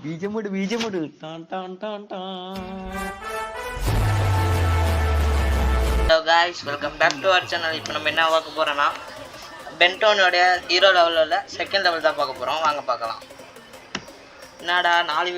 பீஜமுடு டான் டான் டான் டான். Hello guys, welcome back to our channel. இப்போ நம்ம என்ன பார்க்க போகிறோன்னா பென்டோனுடைய 0 லெவலில் செகண்ட் லெவல் தான் பார்க்க போகிறோம். வாங்க பார்க்கலாம். என்னடா 4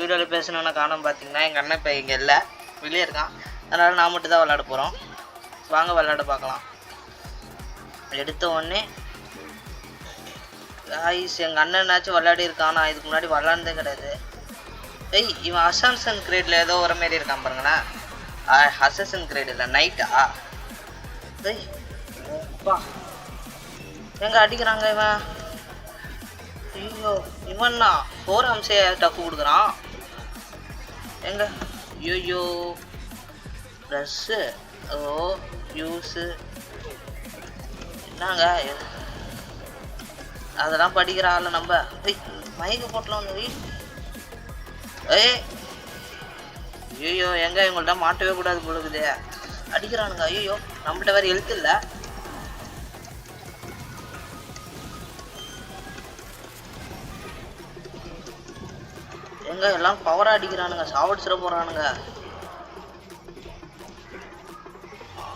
வீடியோவில் பேசணுன்னு காரணம் பார்த்தீங்கன்னா எங்கள் அண்ணன் இப்போ இங்கே இல்லை, வெளியே இருக்கான். அதனால் நான் மட்டும் தான் விளையாட போகிறோம். வாங்க விளையாட பார்க்கலாம். எடுத்த உடனே காய்ஸ் எங்கள் அண்ணனாச்சும் விளையாடி இருக்கான். நான் இதுக்கு முன்னாடி விளாண்டதே கிடையாது. இவன் அசான்சன் கிரேடில் ஏதோ ஒரு மாரி இருக்கான் பாருங்களேன். அசசன் கிரேட் இல்லை, நைட்டா? எங்க அடிக்கிறாங்க இவன்? ஐயோ, இவன்னா 4 அம்சே டஃப் கொடுக்குறான். எங்க ஐயோ ட்ரெஸ்ஸு, ஓ யூஸு என்னங்க அதெல்லாம் படிக்கிற ஆள் நம்ம. மயக்க போட்டலாம் வந்து. ஐயோ எங்க இவங்கள்ட்ட மாட்டவே கூடாது போலுக்குது. அடிக்கிறானுங்க. ஐயோ நம்மள்ட்ட வேற எழுத்து இல்லை. எங்க எல்லாம் பவரா அடிக்கிறானுங்க, சாவடிச்சிட போறானுங்க.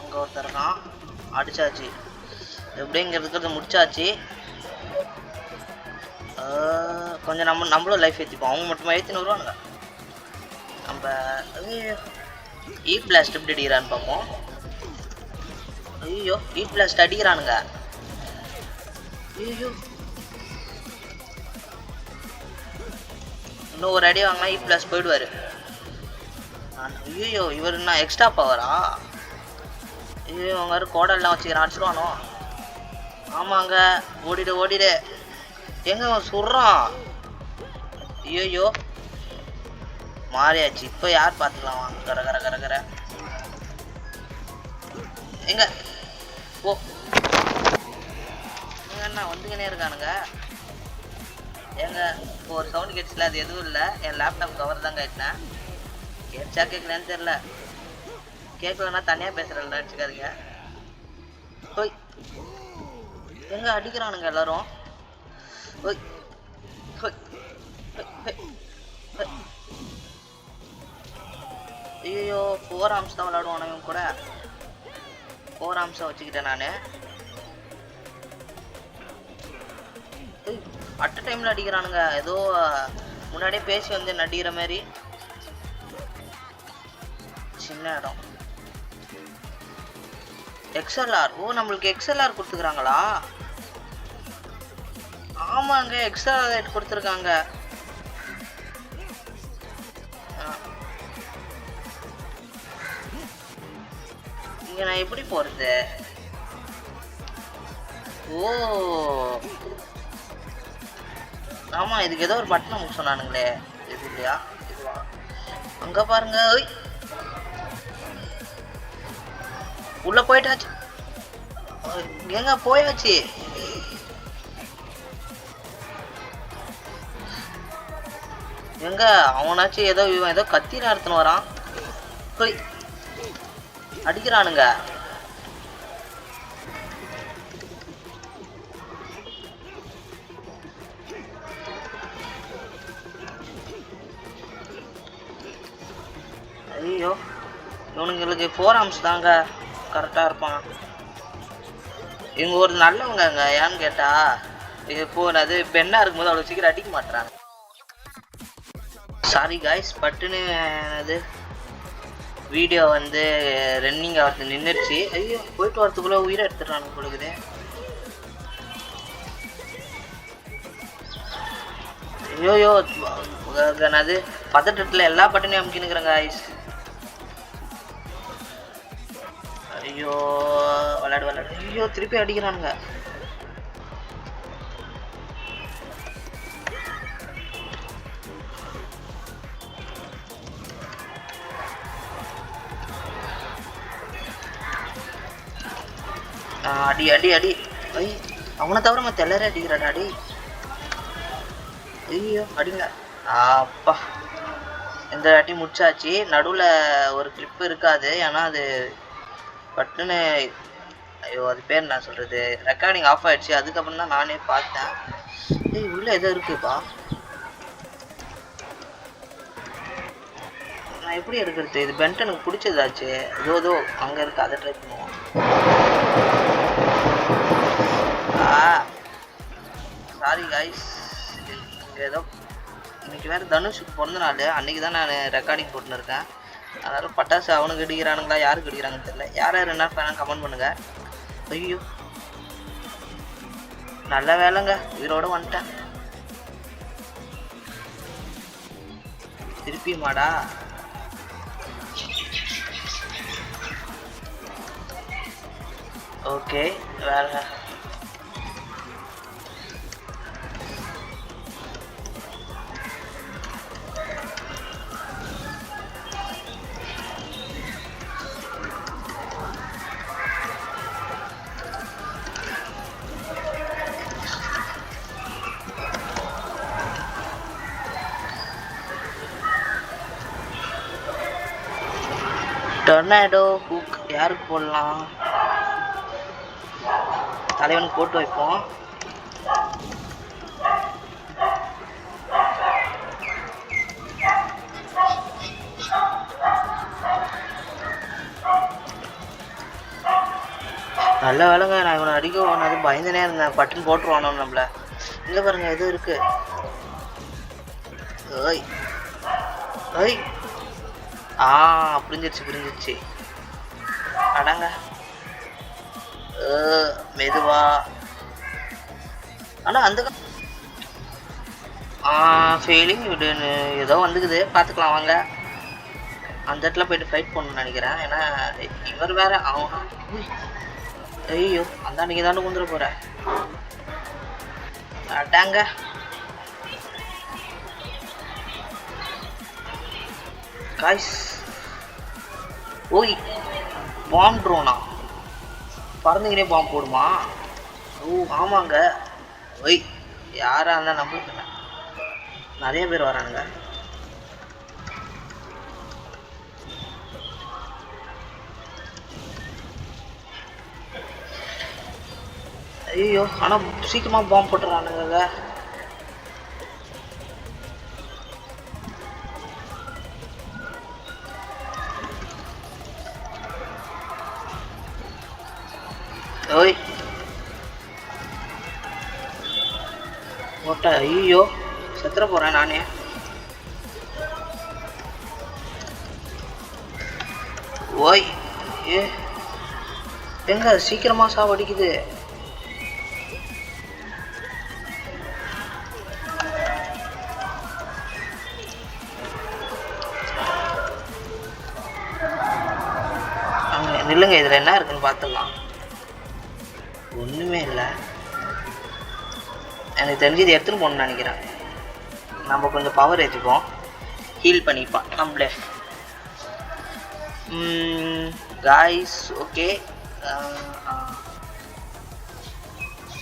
அங்க ஒருத்தர் இருக்கான். அடிச்சாச்சு, எப்படிங்க இருக்கிறது முடிச்சாச்சு. கொஞ்சம் நம்மளும் லைஃப் ஏற்றிப்போம். அவங்க மட்டுமா ஏற்றின்னு வருவானுங்க. நம்ம ஈ பிளாஸ்ட் எப்படி அடிக்கிறான்னு பார்ப்போம். ஐயோ ஈ பிளாஸ்ட் அடிக்கிறானுங்க. ஐயோ இன்னும் ஒரு அடி வாங்கினா ஈ பிளாஸ்ட் போயிடுவார். ஐயோ இவர் என்ன எக்ஸ்ட்ரா பவரா? ஐயோ அவங்க கோடெல்லாம் வச்சுக்கிறான், அடிச்சிருவானோ? ஆமாங்க, ஓடிடு. எங்க அவன் சுடுறான்? ஐயோ மாறியாச்சு. இப்போ யார் பார்த்துக்கலாம்? வாங்க கர எங்க ஓ என்ன வந்துக்கினே இருக்கானுங்க. ஏங்க இப்போ ஒரு சவுண்ட் கேட்டுச்சுல, அது எதுவும் இல்லை, என் லேப்டாப் கவர் தான் கேட்டேன். கேட்சா கேட்கலன்னு தெரில. கேட்கலன்னா தனியாக பேசுகிறேன் நினச்சிக்காதீங்க. ஓய் எங்க அடிக்கிறானுங்க எல்லாரும்? ஓய் ஐயோ 4 ஆம்ஸ் தான் விளையாடுவானு இவன் கூட. 4 ஆம்ஸை வச்சுக்கிட்டேன் நான். அட் டைமில் அடிக்கிறானுங்க. ஏதோ முன்னாடியே பேசி வந்து நடிக்கிற மாதிரி. சின்ன இடம். எக்ஸ்எல்ஆர். ஓ நம்மளுக்கு எக்ஸ்எல்ஆர் கொடுத்துக்கிறாங்களா? ஆமாங்க, எக்ஸ்எல்ஆர் கொடுத்துருக்காங்க. இங்க நான் எப்படி போறது? ஓ ஆமா, இதுக்கு ஏதோ ஒரு பட்டன் நமக்கு சொன்னானுங்களே. இது இல்லையா? இதுவா? அங்க பாருங்க. உள்ள போயிட்டாச்சு. எங்க போயாச்சு? எங்க அவனாச்சும் இவன் ஏதோ கத்தி நடத்துன்னு வரான். போய் அடிக்கிறானுங்க. ஐயோ இவனுங்களுக்கு 4 ஆம்ஸ் தாங்க கரெக்டா இருப்பான். இவங்க ஒரு நல்லவங்க. ஏன்னு கேட்டா இப்போ அது பெண்ணா இருக்கும்போது அவ்வளவு சீக்கிரம் அடிக்க மாட்டாங்க. சாரி காய்ஸ், பட்டுன்னு அது வீடியோ வந்து ரன்னிங் ஆகிறது நின்றுச்சு. ஐயோ போயிட்டு வரத்துக்குள்ள உயிரை எடுத்துடுறாங்க கொடுக்குது. ஐயோயோ அது பதட்டத்தில் எல்லா பட்டனையும் அமுக்கினுக்கிறேங்க காய்ஸ். ஐயோ விளையாடு. ஐயோ திருப்பி அடிக்கிறானுங்க. அடி. ஐ அவனை தவிர மற்ற எல்லாரும் அடிக்கிறாடா. அடி. ஐயோ அடிங்க. அப்பா இந்த அடி முடிச்சாச்சு. நடுவில் ஒரு கிளிப்பு இருக்காது, ஏன்னா அது பட்டுன்னு ஐயோ அது பேர் என்ன சொல்கிறது, ரெக்கார்டிங் ஆஃப் ஆகிடுச்சு. அதுக்கப்புறம் தான் நானே பார்த்தேன். உள்ள எதோ இருக்குப்பா. நான் எப்படி எடுக்கிறது? இது பென்ட் எனக்கு பிடிச்சதாச்சு. ஏதோ அங்கே இருக்கு, அதை ட்ரை பண்ணுவோம். சாரி காய்ஸ், இங்கே ஏதோ இன்னைக்கு வேறு தனுஷுக்கு பிறந்த நாள். அன்றைக்கி தான் நான் ரெக்கார்டிங் போட்டுன்னு இருக்கேன். அதனால் பட்டாசு அவனுக்கு அடிக்கிறானுங்களா யாருக்கு அடிக்கிறாங்கன்னு தெரியல. யார் என்ன ஃபேனாக கமெண்ட் பண்ணுங்கள். ஐயோ நல்ல வேலைங்க, உயிரோடு வந்துட்டேன். திருப்பி மாடா. ஓகே வேற டொர்னாடோ ஹூக் யாருக்கு போடலாம்? தலைவனுக்கு போட்டு வைப்போம். நல்ல வேலைங்க, நான் இவனை அடிக்க போனது பயந்துனே இருந்தேன். பட்டுன்னு போட்டுருவானோ நம்மள. இங்கே பாருங்க எதுவும் இருக்கு. ஓய் ஓய் புரிஞ்சிருச்சு. அடங்க மெதுவா. ஆனால் அந்த ஃபெயிலிங் விடுன்னு ஏதோ வந்துக்குது, பார்த்துக்கலாம் வாங்க. அந்த இடத்துல போயிட்டு ஃபைட் பண்ணணும்னு நினைக்கிறேன். ஏன்னா இவர் வேற அவன். ஐயோ அந்த அன்னைக்கு தாண்டு வந்துட போகிறேன். அடாங்க காய்ஸ். ஓய் பாம் ட்ரோனா பறந்துக்கிட்டே பாம்பு போடுமா? ஓ ஆமாங்க. ஒய் யாராக இருந்தால் நம்மளுக்கு நிறைய பேர் வரானுங்க. ஐயோ ஆனால் சீக்கிரமாக பாம்பு போட்டுறானுங்க. ஓய் ஓட்ட. ஐயோ செத்துற போகிறேன் நானே. ஓய் எங்க சீக்கிரமாக சாவடிக்குது. நில்லுங்க, இதில் என்ன இருக்குன்னு பார்த்துக்கலாம். ஒன்றுமே இல்லை. எனக்கு தெரிஞ்சு இது எடுத்துன்னு போகணும்னு நினைக்கிறேன். நம்ம கொஞ்சம் பவர் ஏற்றிப்போம், ஹீல் பண்ணிப்போம் நம்மளே. காய்ஸ் ஓகே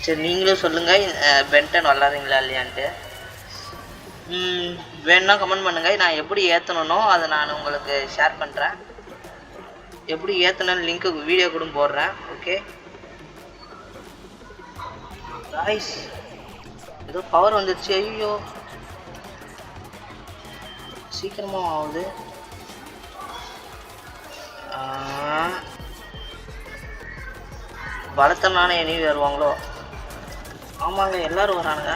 சரி, நீங்களும் சொல்லுங்கள் பென்டன் விளாட்றீங்களா இல்லையான்ட்டு. வேணுன்னா கமெண்ட் பண்ணுங்கள். நான் எப்படி ஏற்றணுன்னோ அதை நான் உங்களுக்கு ஷேர் பண்ணுறேன். எப்படி ஏற்றணும்னு லிங்க்கு வீடியோ கூட போடுறேன். ஓகே காய்ஸ், ஏதோ பவர் வந்துடுச்சு. ஐயோ சீக்கிரமாக ஆகுது. பலத்தனான இனி வருவாங்களோ? ஆமாங்க எல்லாரும் வரானுங்க.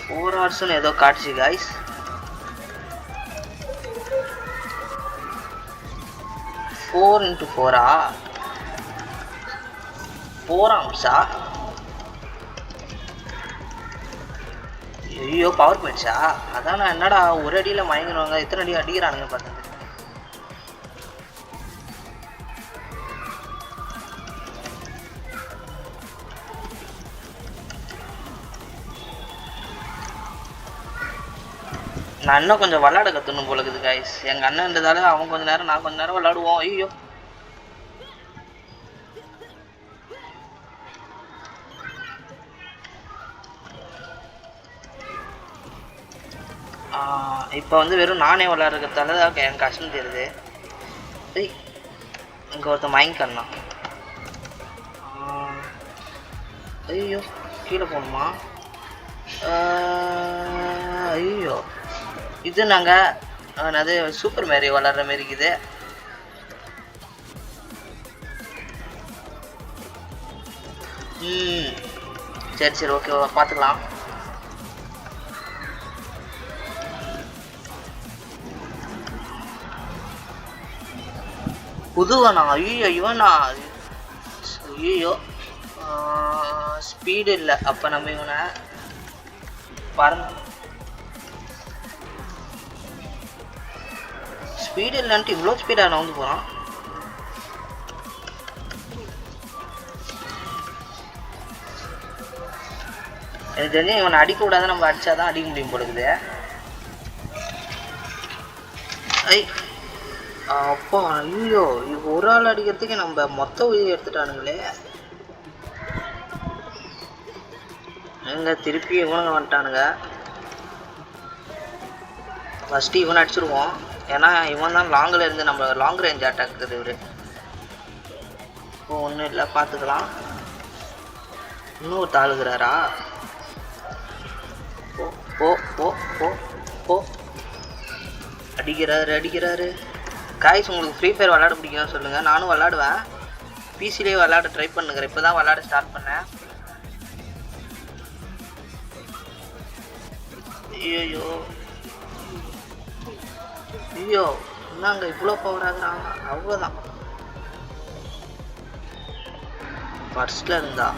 ஃபோர் ஹவர்ஸ்னு ஏதோ காட்டுச்சு காய்ஸ். Four into 4 4 ஆம்ஸா? ஐயோ பவர் போயிடுச்சா? அதான் நான் என்னடா ஒரு அடியில் மயங்கிடுவாங்க, எத்தனை அடி அடிக்கிறானுங்க பார்த்தேன். நான் இன்னும் கொஞ்சம் விளாட கற்றுணும் போல இருக்குது காய்ஸ். எங்கள் அண்ணன்றதால அவன் கொஞ்சம் நேரம் நான் கொஞ்சம் நேரம் விளாடுவோம். ஐயோ இப்போ வந்து வெறும் நானே விளாட்றதால தான் எனக்கு கஷ்டம் தெரியுது. இங்கே ஒருத்தன் மயங்கண்ணா. ஐயோ கீழே போகணுமா? ஐயோ இது நாங்கள் அது சூப்பர் மேரி விளாட்ற மாரி இருக்குது. சரி சரி ஓகே பார்த்துக்கலாம். புதுவனா? ஐயோ இவனா? ஐயோ ஸ்பீடு இல்லை. அப்போ நம்ம இவனை பறந்து ஸ்பீடு இல்லைன்ட்டு இவ்வளோ ஸ்பீடாக நான் வந்து போகிறான். எனக்கு தெரிஞ்சு இவனை அடிக்க கூடாது, நம்ம அடிச்சாதான் அடிக்க முடியும் போடுக்குது. ஐ அப்பா ஐயோ இப்போ ஒரு ஆள் அடிக்கிறதுக்கு நம்ம மொத்த உயிர் எடுத்துட்டானுங்களே. எங்க திருப்பி இவனுங்க வந்துட்டானுங்க. ஃபஸ்ட்டு இவனை அடிச்சிருவோம், ஏன்னா இவன் தான் லாங்கில் இருந்து நம்ம லாங் ரேஞ்ச் அட்டாக் இருக்குது இவர். இப்போ ஒன்றும் இல்லை பார்த்துக்கலாம். இன்னும் ஒரு தாளுகிறாரா? போ போ போ போ போ அடிக்கிறாரு. காய்ஸ் உங்களுக்கு ஃப்ரீ ஃபயர் விளாட பிடிக்கும்னு சொல்லுங்கள், நானும் விளாடுவேன். பிசிலேயே விளாட ட்ரை பண்ணுங்கிறேன், இப்போ தான் விளாட ஸ்டார்ட் பண்ணேன். ஐயோ ஐயோ என்னங்க இவ்வளோ பவர் ஆகுறாங்க? அவ்வளோதான் ஃபர்ஸ்ட்ல இருந்தா